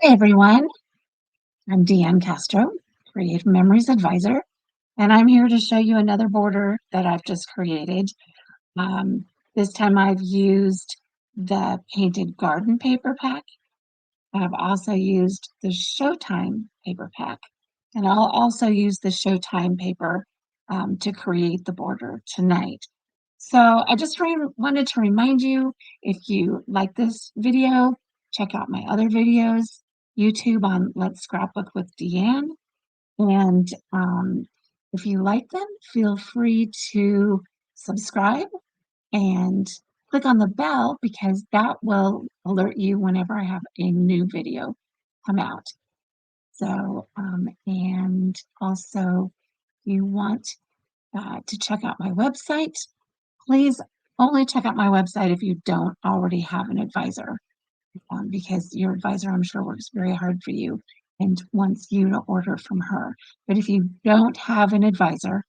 Hey everyone, I'm Deanne Castro, Creative Memories Advisor, and I'm here to show you another border that I've just created. Um, this time I've used the Painted Garden paper pack. I've also used the Showtime paper pack, and I'll also use the Showtime paper to create the border tonight. So I just wanted to remind you, if you like this video, check out my other videos, YouTube on Let's Scrapbook with Deanne. And if you like them, feel free to subscribe and click on the bell because that will alert you whenever I have a new video come out. So, and also, if you want to check out my website, please only check out my website if you don't already have an advisor, because your advisor, I'm sure, works very hard for you and wants you to order from her. But if you don't have an advisor,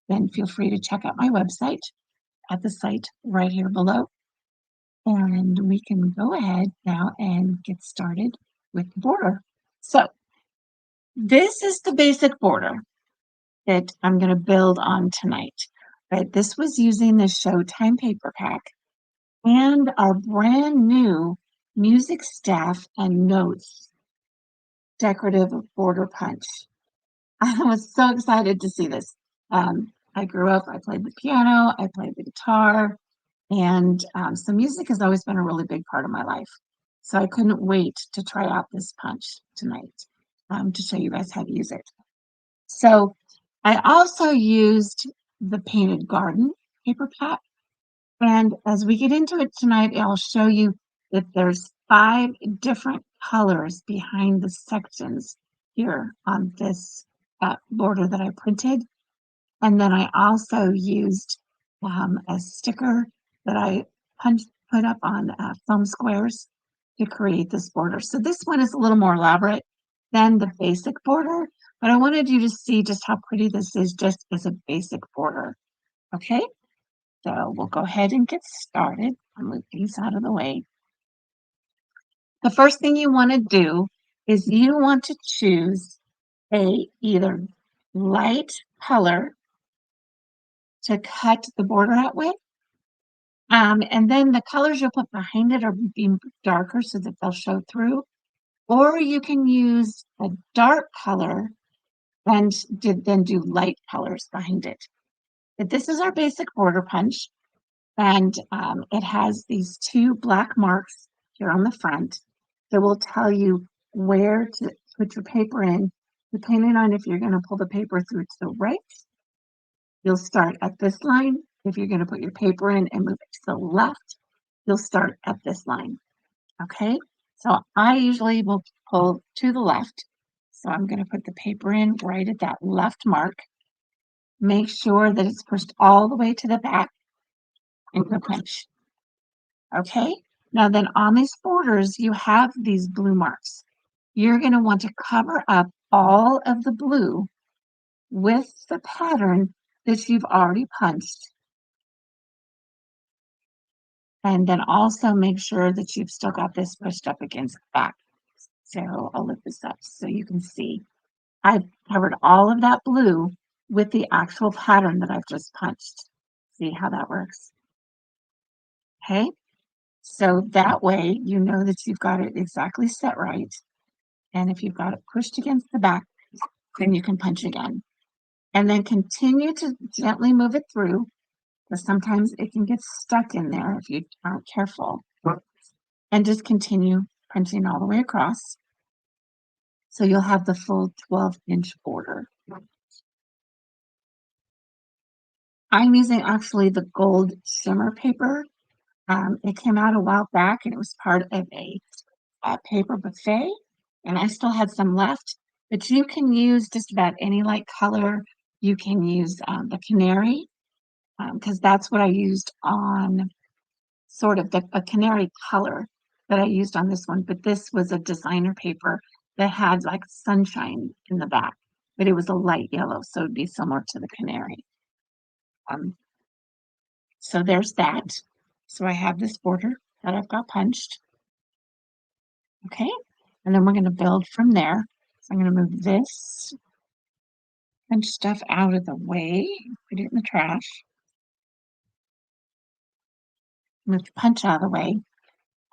then feel free to check out my website at the site right here below. And we can go ahead now and get started with the border. So this is the basic border that I'm going to build on tonight. But this was using the Showtime paper pack and our brand new music staff and notes decorative border punch. I was so excited to see this. I grew up, I played the piano, I played the guitar, and so music has always been a really big part of my life. So I couldn't wait to try out this punch tonight to show you guys how to use it. So I also used the Painted Garden paper pack. And as we get into it tonight, I'll show you that there's 5 different colors behind the sections here on this border that I printed. And then I also used a sticker that I put up on foam squares to create this border. So this one is a little more elaborate than the basic border, but I wanted you to see just how pretty this is just as a basic border. Okay, so we'll go ahead and get started. I'll move these out of the way. The first thing you want to do is you want to choose a either light color to cut the border out with. And then the colors you'll put behind it are being darker so that they'll show through. Or you can use a dark color and then do light colors behind it. But this is our basic border punch. And it has these 2 black marks here on the front that will tell you where to put your paper in, depending on if you're going to pull the paper through to the right. You'll start at this line. If you're going to put your paper in and move it to the left, you'll start at this line. Okay, so I usually will pull to the left. So I'm going to put the paper in right at that left mark. Make sure that it's pushed all the way to the back and go punch. Okay, now then on these borders, you have these blue marks. You're going to want to cover up all of the blue with the pattern that you've already punched. And then also make sure that you've still got this pushed up against the back. So I'll lift this up so you can see. I've covered all of that blue with the actual pattern that I've just punched. See how that works? Okay, so that way you know that you've got it exactly set right. And if you've got it pushed against the back, then you can punch again. And then continue to gently move it through, because sometimes it can get stuck in there if you aren't careful. And just continue punching all the way across. So you'll have the full 12-inch border. I'm using actually the gold shimmer paper. It came out a while back and it was part of a paper buffet, and I still had some left. But you can use just about any light color. You can use the canary, because that's what I used on sort of a canary color that I used on this one. But this was a designer paper that had like sunshine in the back, but it was a light yellow, so it'd be similar to the canary. So there's that. So I have this border that I've got punched. Okay. and then we're going to build from there. So I'm going to move this and stuff out of the way, put it in the trash, move the punch out of the way.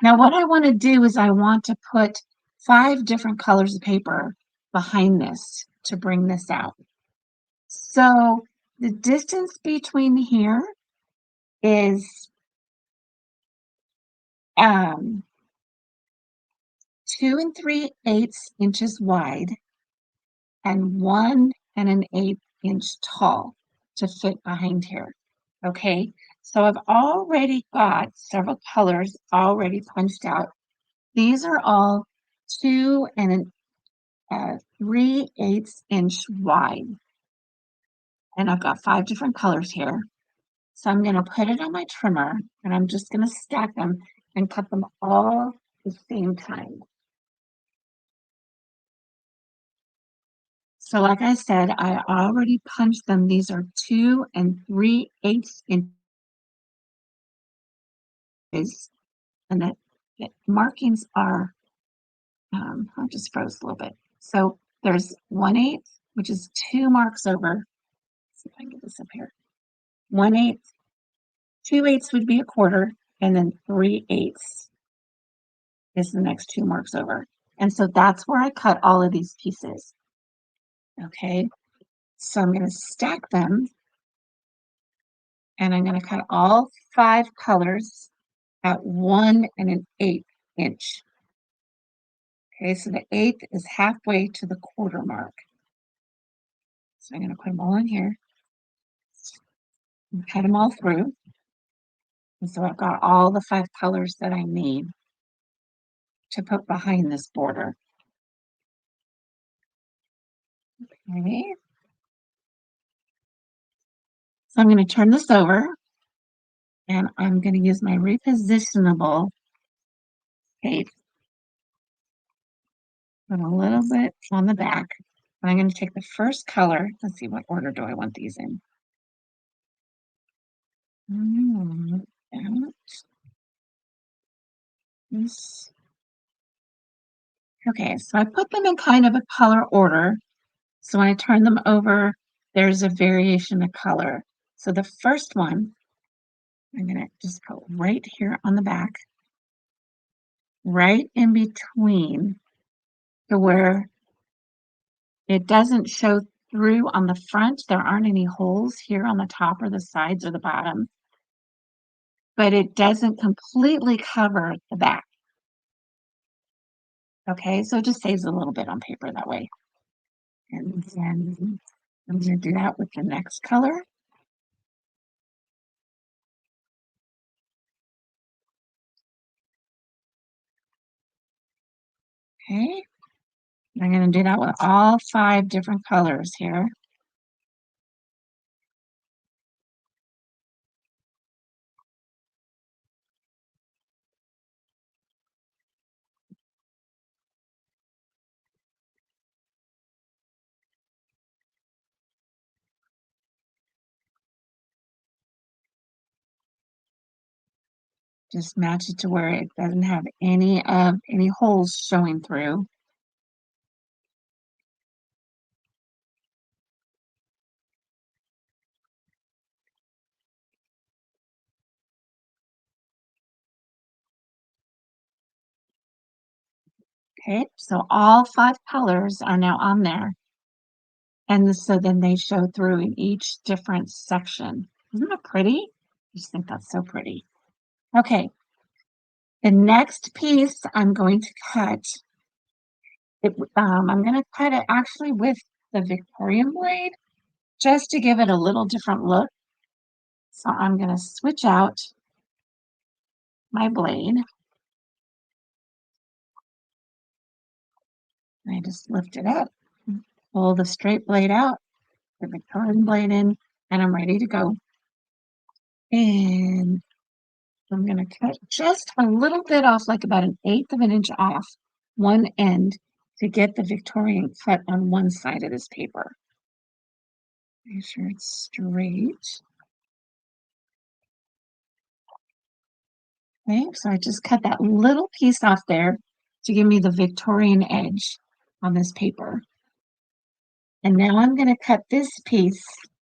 Now what I want to do is I want to put 5 different colors of paper behind this to bring this out. So the distance between here is 2 3/8 inches wide and 1 1/8 inch tall to fit behind here. Okay, so I've already got several colors already punched out. These are all 2 3/8 inch wide, and I've got 5 different colors here. So I'm going to put it on my trimmer, and I'm just going to stack them and cut them all the same time. So like I said, I already punched them. These are 2 3/8 inches, and the markings are, I just froze a little bit. So there's 1/8, which is 2 marks over. Let's see if I can get this up here. 1/8, 2/8 would be a quarter, and then 3/8 is the next 2 marks over. And so that's where I cut all of these pieces. Okay, so I'm going to stack them, and I'm going to cut all 5 colors at 1 1/8 inch. Okay, so the eighth is halfway to the quarter mark. So I'm going to put them all in here and cut them all through. And so I've got all the 5 colors that I need to put behind this border. Okay. So I'm going to turn this over, and I'm going to use my repositionable tape. Put a little bit on the back. And I'm going to take the first color. Let's see, what order do I want these in? This. Okay, so I put them in kind of a color order. So when I turn them over, there's a variation of color. So the first one, I'm going to just put right here on the back, right in between to where it doesn't show through on the front. There aren't any holes here on the top or the sides or the bottom, but it doesn't completely cover the back. Okay, so it just saves a little bit on paper that way. And then I'm going to do that with the next color. Okay, I'm going to do that with all 5 different colors here. Just match it to where it doesn't have any holes showing through. Okay, so all 5 colors are now on there. And so then they show through in each different section. Isn't that pretty? I just think that's so pretty. Okay, the next piece I'm going to cut, I'm going to cut it actually with the Victorian blade just to give it a little different look. So I'm going to switch out my blade. I just lift it up, pull the straight blade out, the Victorian blade in, and I'm ready to go. And I'm going to cut just a little bit off, like about 1/8 of an inch off one end to get the Victorian cut on one side of this paper. Make sure it's straight. Okay, so I just cut that little piece off there. to give me the Victorian edge on this paper. And now I'm going to cut this piece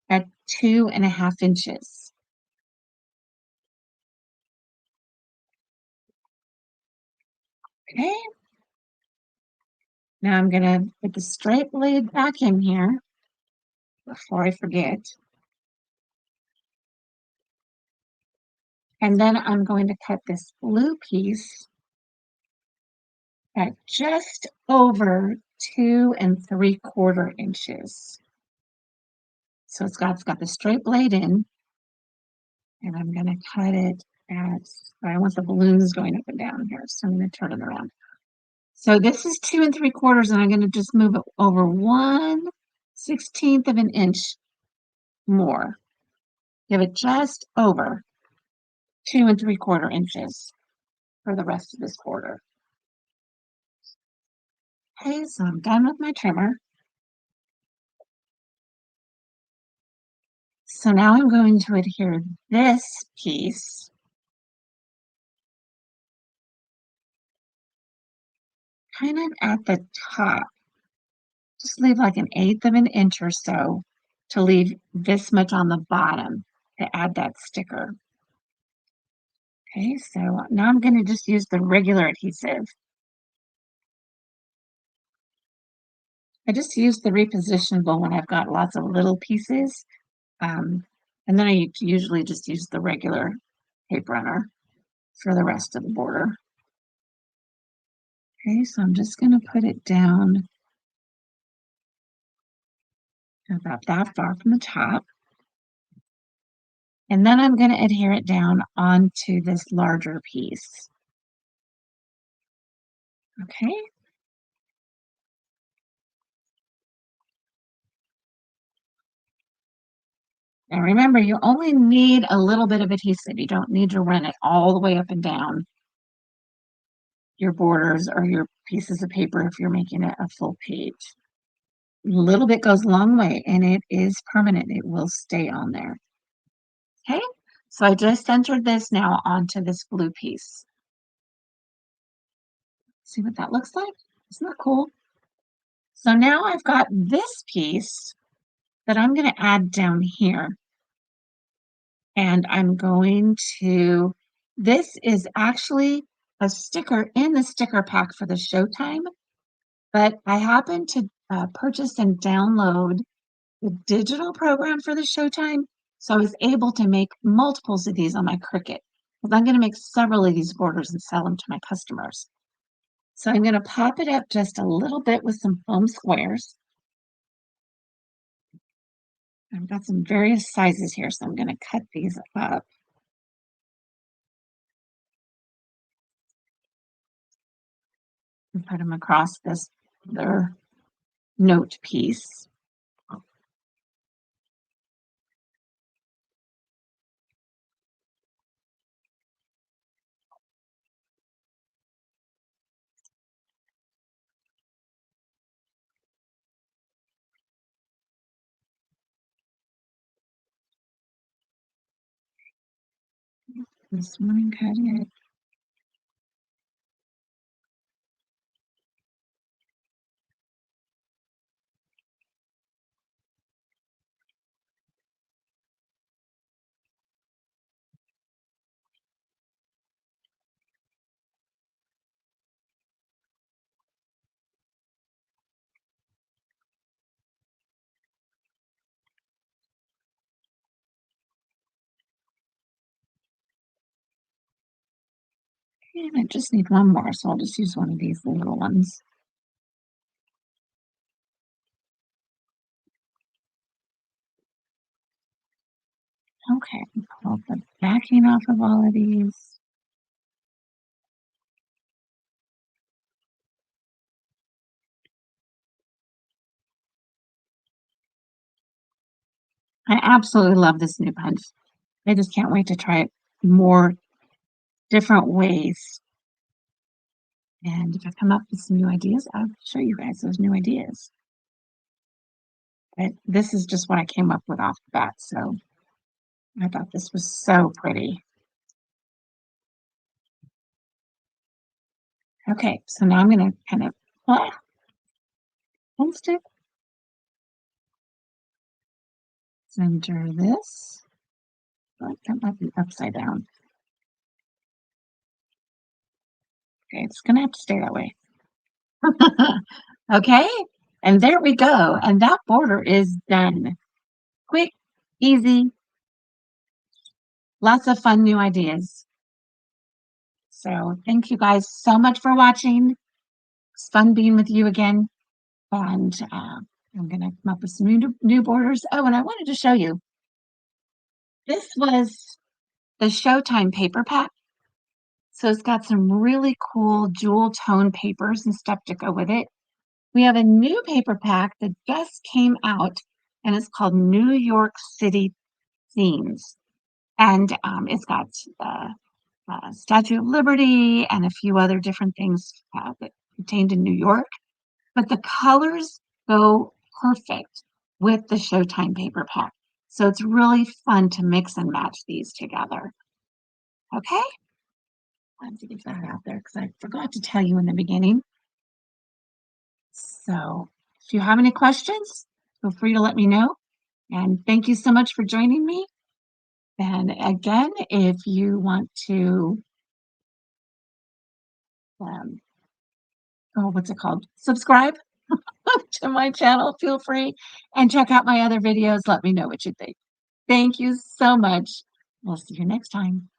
at 2.5 inches. Okay. Now I'm going to put the straight blade back in here before I forget. And then I'm going to cut this blue piece at just over 2 3/4 inches. So it's got the straight blade in, and I'm going to cut it at, I want the balloons going up and down here, so I'm going to turn it around. So this is 2 3/4, and I'm going to just move it over 1/16 of an inch more. Give it just over 2 3/4 inches for the rest of this border. Okay, so I'm done with my trimmer. So now I'm going to adhere this piece kind of at the top. Just leave like 1/8 of an inch or so to leave this much on the bottom to add that sticker. Okay, so now I'm going to just use the regular adhesive. I just use the repositionable when I've got lots of little pieces. And then I usually just use the regular tape runner for the rest of the border. Okay, so I'm just going to put it down about that far from the top. And then I'm going to adhere it down onto this larger piece. Okay. And remember, you only need a little bit of adhesive. You don't need to run it all the way up and down your borders or your pieces of paper if you're making it a full page. A little bit goes a long way, and it is permanent. It will stay on there. Okay, so I just centered this now onto this blue piece. See what that looks like? Isn't that cool? So now I've got this piece that I'm going to add down here. And I'm going to, this is actually a sticker in the sticker pack for the Showtime, but I happened to purchase and download the digital program for the Showtime, so I was able to make multiples of these on my Cricut. Because I'm going to make several of these borders and sell them to my customers. So I'm going to pop it up just a little bit with some foam squares. I've got some various sizes here, so I'm going to cut these up. And put them across this other note piece. This one and cut it. And I just need one more, so I'll just use one of these little ones. Okay, pull the backing off of all of these. I absolutely love this new punch. I just can't wait to try it more different ways. And if I come up with some new ideas, I'll show you guys those new ideas. But this is just what I came up with off the bat, so I thought this was so pretty. Okay, so now I'm going to kind of post it, center this. Oh, that might be upside down. Okay, it's going to have to stay that way. Okay, and there we go. And that border is done. Quick, easy, lots of fun new ideas. So thank you guys so much for watching. It's fun being with you again. And I'm going to come up with some new borders. Oh, and I wanted to show you. This was the Showtime paper pack. So it's got some really cool jewel tone papers and stuff to go with it. We have a new paper pack that just came out, and it's called New York City Themes. And it's got the Statue of Liberty and a few other different things that contained in New York. But the colors go perfect with the Showtime paper pack. So it's really fun to mix and match these together. Okay? I have to get that out there because I forgot to tell you in the beginning. So if you have any questions, feel free to let me know. And thank you so much for joining me. And again, if you want to, what's it called? Subscribe to my channel, feel free. And check out my other videos. Let me know what you think. Thank you so much. We'll see you next time.